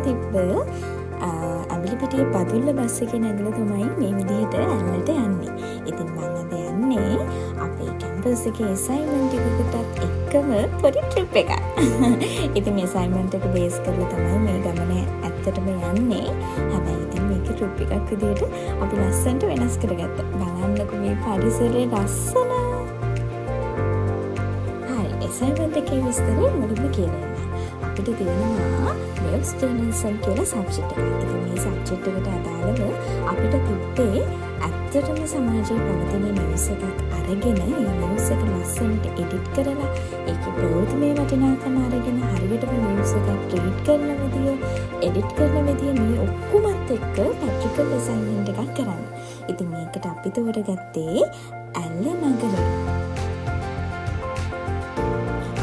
තිබ්බ ඇඹිලිපිටියේ පදුල්ල බස් එකේ නැගලා තමයි මේ විදිහට ඇල්ලට යන්නේ. ඉතින් මම අද යන්නේ අපේ කැම්පස් එකේ අසයින්මන්ට් එකකටත් එක්කම පොඩි ට්‍රිප් එකක්. ඉතින් මේ අසයින්මන්ට් එක බේස් කරලා තමයි මේ ගමන ඇත්තටම යන්නේ. හැබැයි ඉතින් මේක ට්‍රිප් එකක් විදිහට අපි ලස්සනට වෙනස් කරගත්තා. බලන්නකො මේ පරිසරයේ ලස්සන. හරි, අසයින්මන්ට් එකේ විස්තරය මුලින්ම කියන්න. අපිට තියෙනවා නිවුස් ජර්නලිසම් කියලා සබ්ජෙක්ට් එකක්. ඉතින් මේ සබ්ජෙක්ට් එකට අදාළව අපිට තිබ්බේ ඇත්තටම සමාජයේ පවතින නිවුස් එකක් අරගෙන ඒ නිවුස් එක ලස්සනට එඩිට් කරලා ඒකේ ප්‍රවෘත්තිමය වටිනාකම අරගෙන හරියටම නිවුස් එකක් ට්‍රීට් කරන විදිය, එඩිට් කරන විදිය මේ ඔක්කොමත් එක්ක ප්‍රැක්ටිකල් අසයින්මන්ට් එකක් කරන්න. ඉතින් මේකට අපි තෝරගත්තේ ඇල්ල නගරය.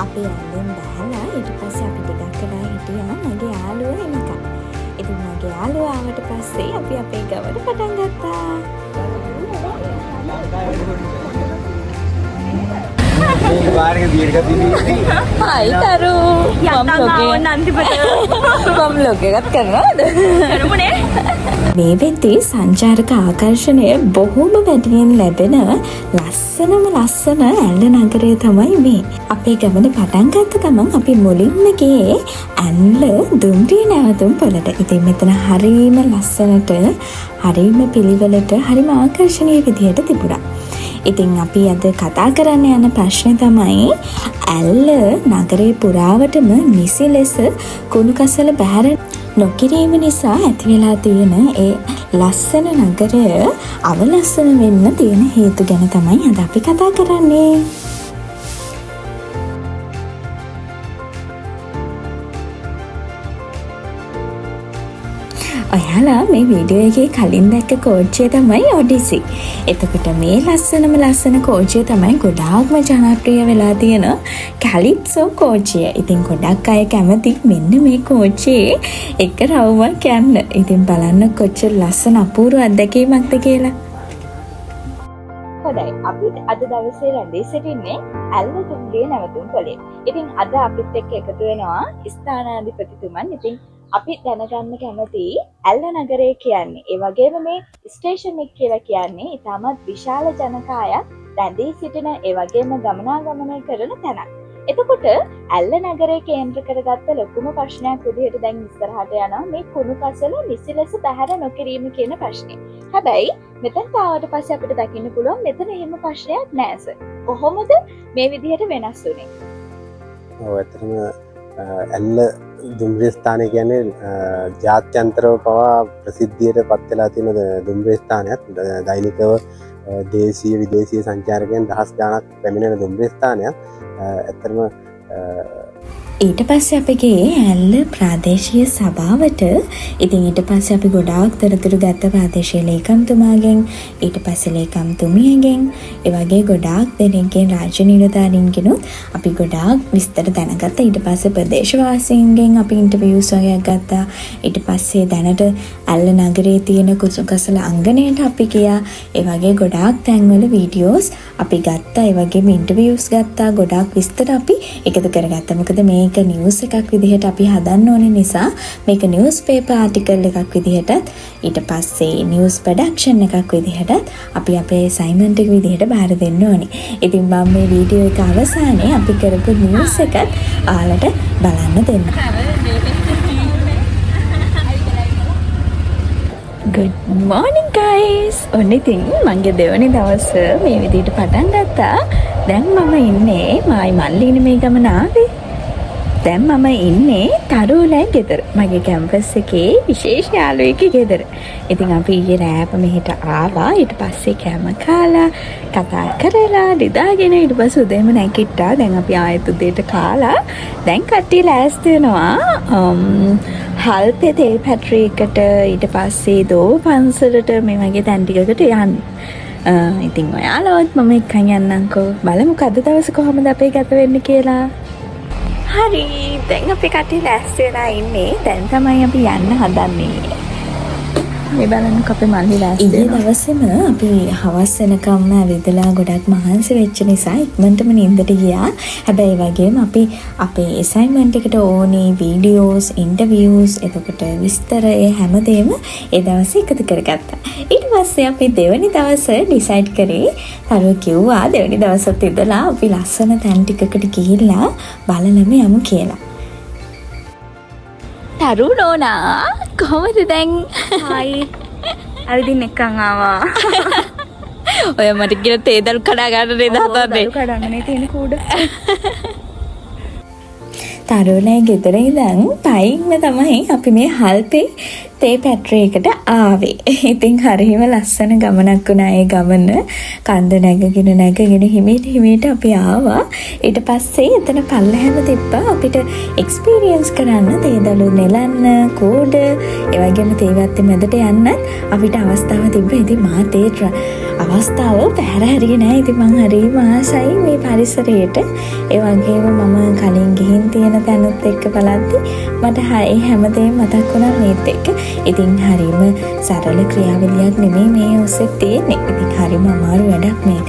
අපි ඇල්ලෙන් බහලා ඊට පස්සේ අපි ටිකක් වෙලා හිටියා මගේ යාළුවා එනකම්. ඉතින් මගේ යාළුවා ආවට පස්සේ අපි අපේ ගමන පටන් ගත්තා. මේ පාරේ දීර්ඝ දිවි. හයි තරු. මම ලොග් එකක් කරනවද? කරමුනේ. මේ වෙද්දී සංචාරක ආකර්ෂණය බොහෝම වැඩියෙන් ලැබෙන ලස්සන ඇල්ල නගරය තමයි මේ. අපේ ගමන පටන් ගත්ත ගමන් අපි මුලින්ම ගියේ ඇල්ල දුම්රිය නැවතුම් පොළට. ඉතින් මෙතන හරීම ලස්සනට, හරීම පිළිවෙලට, හරීම ආකර්ෂණීය විදිහට තිබුණා. ඉතින් අපි අද කතා කරන්න යන ප්‍රශ්නේ තමයි ඇල්ල නගරේ පුරාවටම නිසි ලෙස කුණු කසල බැහැර නොකිරීම නිසා ඇති වෙලා තියෙන ඒ ලස්සන නගරය අවලස්සන වෙන්න තියෙන හේතු ගැන තමයි අද අපි කතා කරන්නේ. ඔයාලා මේ වීඩියෝ එකේ කලින් දැක්ක කෝච්චිය තමයි ඔඩිසි. එතකොට මේ ලස්සන කෝච්චිය තමයි ගොඩාක්ම ජනප්‍රිය වෙලා තියෙන කැලිප්සෝ කෝච්චිය. ඉතින් ගොඩක් අය කැමති මෙන්න මේ කෝච්චියේ එක රවුමක් යන්න. ඉතින් බලන්න කොච්චර ලස්සන අපූර්ව අත්දැකීමක්ද කියලා. හොඳයි, අපි අද දවසේ රැඳී සිටින්නේ ඇල්ල දුම්රිය නැවතුම් පොළේ. ඉතින් අද අපිත් එක්ක එකතු වෙනවා ස්ථානාධිපතිතුමන්. ඉතින් අපි දැනගන්න කැමති ඇල්ල නගරය කියන්නේ, ඒ වගේම මේ ස්ටේෂන් එක කියලා කියන්නේ ඉතාමත් විශාල ජනකායක් රැඳී සිටින, ඒ වගේම ගමනාගමනය කරන තැනක්. එතකොට ඇල්ල නගරය කේන්ද්‍ර කරගත්ත ලොකුම ප්‍රශ්නයක් විදිහට දැන් ඉස්සරහට යනවා මේ කුණු කසල නිසි ලෙස බැහැර නොකිරීම කියන ප්‍රශ්නේ. හැබැයි මෙතනට ආවට පස්සේ අපිට දකින්න පුළුවන් මෙතන එහෙම ප්‍රශ්නයක් නෑ සර්. කොහොමද මේ විදිහට වෙනස් වුනේ? ඔව්, ඇත්තටම ඇල්ල දුම්රිය ස්ථානය කියන්නේ ජාත්‍යන්තරව පවා ප්‍රසිද්ධියට පත් වෙලා තියෙන දුම්රිය ස්ථානයක්. දෛනිකව දේශීය විදේශීය සංචාරකයන් දහස් ගණනක් පැමිණෙන දුම්රිය ස්ථානයක්. ඇත්තටම ඊට පස්සේ අපි ගියේ ඇල්ල ප්‍රාදේශීය සභාවට. ඉතින් ඊට පස්සේ අපි ගොඩාක් තොරතුරු ගත්ත ප්‍රාදේශීය ලේකම්තුමාගෙන්, ඊට පස්සේ ලේකම්තුමියගෙන්, ඒ වගේ ගොඩාක් දෙනෙක්ගෙන්, රාජ්‍ය නිලධාරීන්ගෙනුත් අපි ගොඩාක් විස්තර දැනගත්තා. ඊට පස්සේ ප්‍රදේශවාසීන්ගෙන් අපි ඉන්ටර්වියුස් වගේක් ගත්තා. ඊට පස්සේ දැනට ඇල්ල නගරයේ තියෙන කුසුකසල අංගණයට අපි ගියා. ඒ වගේ ගොඩාක් තැන්වල වීඩියෝස් අපි ගත්තා. ඒ වගේම ඉන්ටර්වියුස් ගත්තා. ගොඩාක් විස්තර අපි එකතු කරගත්තා. මොකද මේක නිවුස් එකක් විදිහට අපි හදන්න ඕන නිසා මේක නිවුස් පේපර් ආටිකල් එකක් විදිහටත්, ඊට පස්සේ නිවුස් ප්‍රොඩක්ෂන් එකක් විදිහටත් අපි අපේ අසයින්මන්ට් එක විදිහට බාර දෙන්න ඕනේ. ඉතින් මම මේ වීඩියෝ එක අවසානයේ අපි කරපු නිවුස් එකත් ඔයාලට බලන්න දෙන්න. Good morning guys. ඔන්න ඉතින් මගේ දෙවනි දවස මේ විදිහට පටන් ගත්තා. දැන් මම ඉන්නේ මායි මල්ලිනේ මේ ගමන ආවේ. දැන් මම ඉන්නේ තරුලයි ගෙදර. මගේ කැම්පස් එකේ විශේෂ යාළුවෙක්ගේ ගෙදර. ඉතින් අපි ඊයේ රෑම මෙහෙට ආවා. ඊට පස්සේ කෑම කාලා, කතා කරලා, නිදාගෙන ඊට පස්සේ උදේම නැගිට්ටා. දැන් අපි ආයෙත් උදේට කාලා දැන් කට්ටිය ලෑස්ති වෙනවා හල්පේ තෙල් පැටරි එකට, ඊට පස්සේ දෝව පන්සලට, මේ වගේ තැන් ටිකකට යන්න. ඉතින් ඔයාලවත් මම එක්කන් යන්නම්කෝ. බලමු අද දවසේ කොහොමද අපේ ගත වෙන්නේ කියලා. හරි, දැන් අපි කට්ටිය ලෑස්ති වෙලා ඉන්නේ. දැන් තමයි අපි යන්න හදන්නේ. මේ බලන්නකො අපේ මල්ලි ලෑස්ති ඊයේ වෙනවා. දවසේම අපි හවස් වෙනකම්ම ඇවිදලා ගොඩක් මහන්සි වෙච්ච නිසා ඉක්මනටම නිින්දට ගියා. හැබැයි ඒ වගේම අපි අපේ අසයින්මන්ට් එකට ඕනේ වීඩියෝස්, ඉන්ටර්විව්ස්, එතකොට විස්තර ඒ හැමදේම ඒ දවසේ එකතු කරගත්තා. ඊට පස්සේ අපි දෙවැනි දවසේ ඩිසයිඩ් කරේ තරුව කිව්වා දෙවැනි දවසත් ඉඳලා අපි ලස්සන තැන් ටිකකට ගිහිල්ලා බලලම යමු කියලා. තරු නෝනා කොහමද දැන්? හායි ඇවිදින් එක්කන් ආවා. ඔය මට කියලා තේදල් කඩා ගන්න නේද හදන්නේ? දරු කඩන්නනේ තියෙන කූඩ. තරුණයි ගෙදර ඉඳන් පයින්ම තමයි අපි මේ හල්පේ තේ පැට්‍රේකට ආවේ. ඉතින් හරිම ලස්සන ගමනක් වුණා ඒ ගමන. කන්ද නැගගෙන හිමීට අපි ආවා. ඊට පස්සේ එතන පල්ලහැම තිබ්බා අපිට එක්ස්පීරියන්ස් කරන්න තේදළු නෙලන්න, කෝඩ, ඒ වගේම තේ වැත්තේ මැදට යන්න අපිට අවස්ථාව තිබ්බා. ඉතින් මා තේ අවස්ථාව පැහැර හරියේ නැහැ. ඉතින් මං හරිම ආසයි මේ පරිසරයට. ඒ වගේම මම කලින් ගිහින් තියෙන තැනුත් එක්ක බලද්දි මට ඒ හැමදේම මතක් වුණා මේත් එක්ක. ඉතින් හරිම සරල ක්‍රියාවලියක් නෙමෙයි මේ ඔස්සේ තියෙන්නේ. ඉතින් හරිම අමාරු වැඩක් මේක.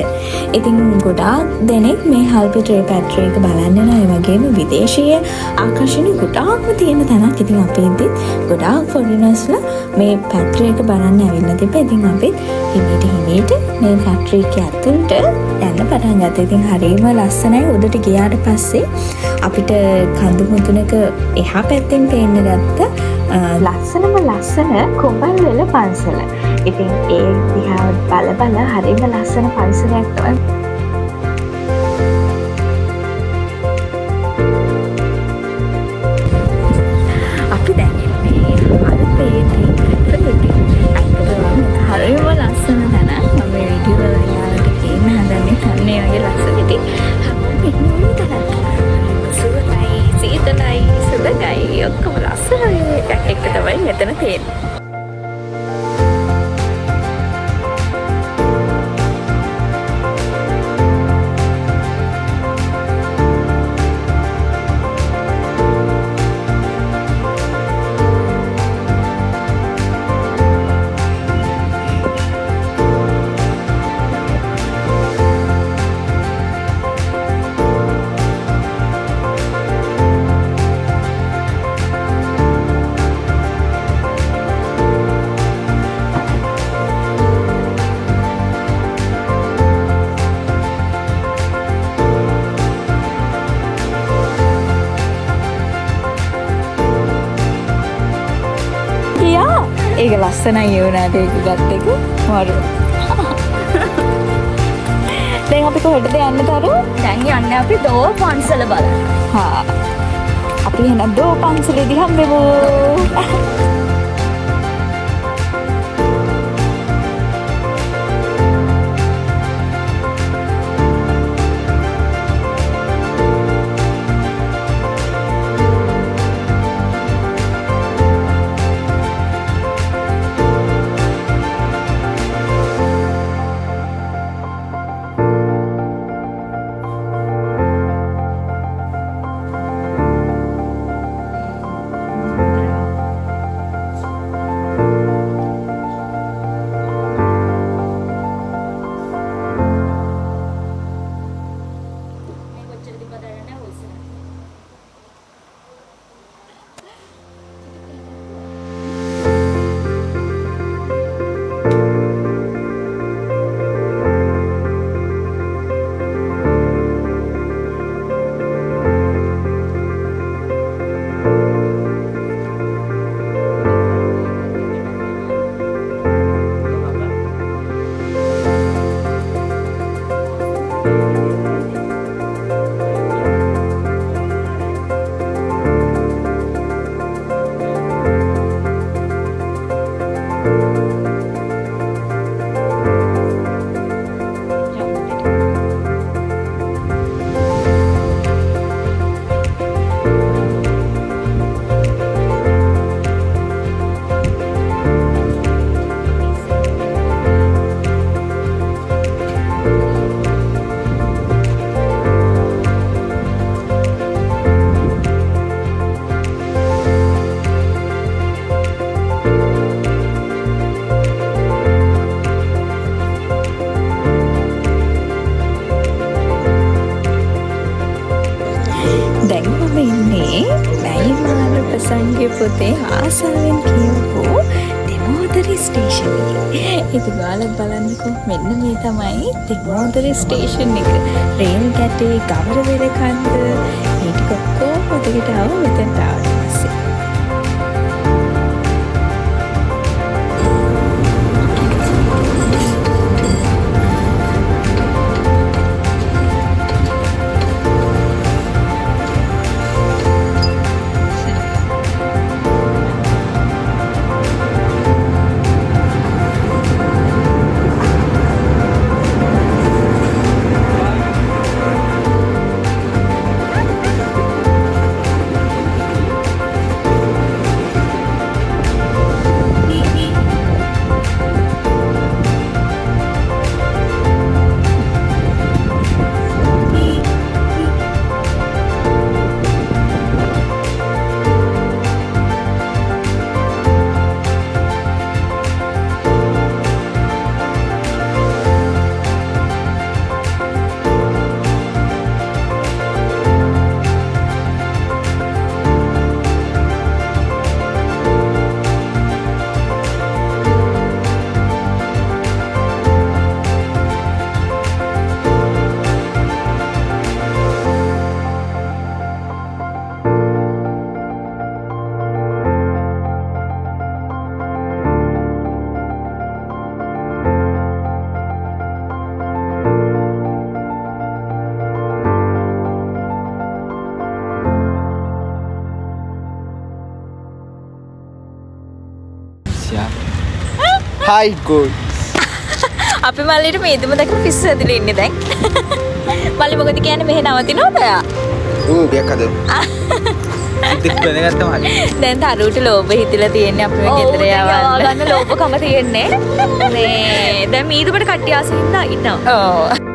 ඉතින් ගොඩාක් දෙනෙක් මේ හල්පි ට්‍රේ පැට්‍රේ එක බලන්න යනවා. ඒ වගේම විදේශීය ආකර්ෂණ ගොඩාක්ම තියෙන තැනක්. ඉතින් අපි ඉතින් ගොඩාක් ෆොරිනර්ස්ලා මේ පැට්‍රේ එක බලන්න ඇවිල්ලා තිබ්බා. ඉතින් අපි හිමීට මේ ෆැක්ටරි එක ඇතුළට යන්න පටන් ගත්තා. ඉතින් හරිම ලස්සනයි. උඩට ගියාට පස්සේ අපිට කඳු මුදුනක එහා පැත්තෙන් පේන්න ගත්තා ලස්සන කුඹල් වෙල පන්සල. ඉතින් ඒ දිහා බල හරිම ලස්සන පරිසරයක් තමයි. අපි දැන් ඉන්නේ හල්පේ තේ පැට්‍රේකේ. හරිම ලස්සන තැන. මම වීඩියෝ වල යාළුවට කියන්න හදන්නේ කන්නේ වගේ ලස්සන ඉතින් හැමෝම ඉන්නේ තැනක්. සුවඳයි, සීතලයි, සුවඳයි ඔක්කොම ලස්සන එකක් එක්ක තමයි මෙතන තියෙන්නේ. ඒක ලස්සනයි වුණාට ඒක ගත්ත එක මාරු. දැන් අපි කොහෙටද යන්න තරු? දැන් යන්නේ අපි දෝ පන්සල බලන්න. හා. අපි එහෙනම් දෝ පන්සලේදී හම්බෙමු. පොතේ ආසාවෙන් කියවපු දෙමෝදරි ස්ටේෂන් එක. ඉතින් ඔයාලත් බලන්නකෝ මෙන්න මේ තමයි දෙමෝදරි ස්ටේෂන් එක. රේල් ගැටේ ගවරවෙල කන්ද මේ ටික ඔක්කොම මතකට ආව මෙතෙන්ට ආවට පස්සේ. Hi, good. අපි මල්ලිට මේදුම දැක පිස්සු ඇදලා ඉන්නේ දැන්. මල්ලි මොකද කියන්නේ මෙහෙ නවතිනවද ඔයා? biar kado. Itik දැනගත්තා මල්ලි. දැන් තරුට ලෝභ හිතිලා තියෙන්නේ අපි මේ ගෙදර යවන්න. ගන්න ලෝපකම තියෙන්නේ. මේ දැන් මීදුමට කට්ටිය ආසින්දා ඉන්නවා. ඔව්.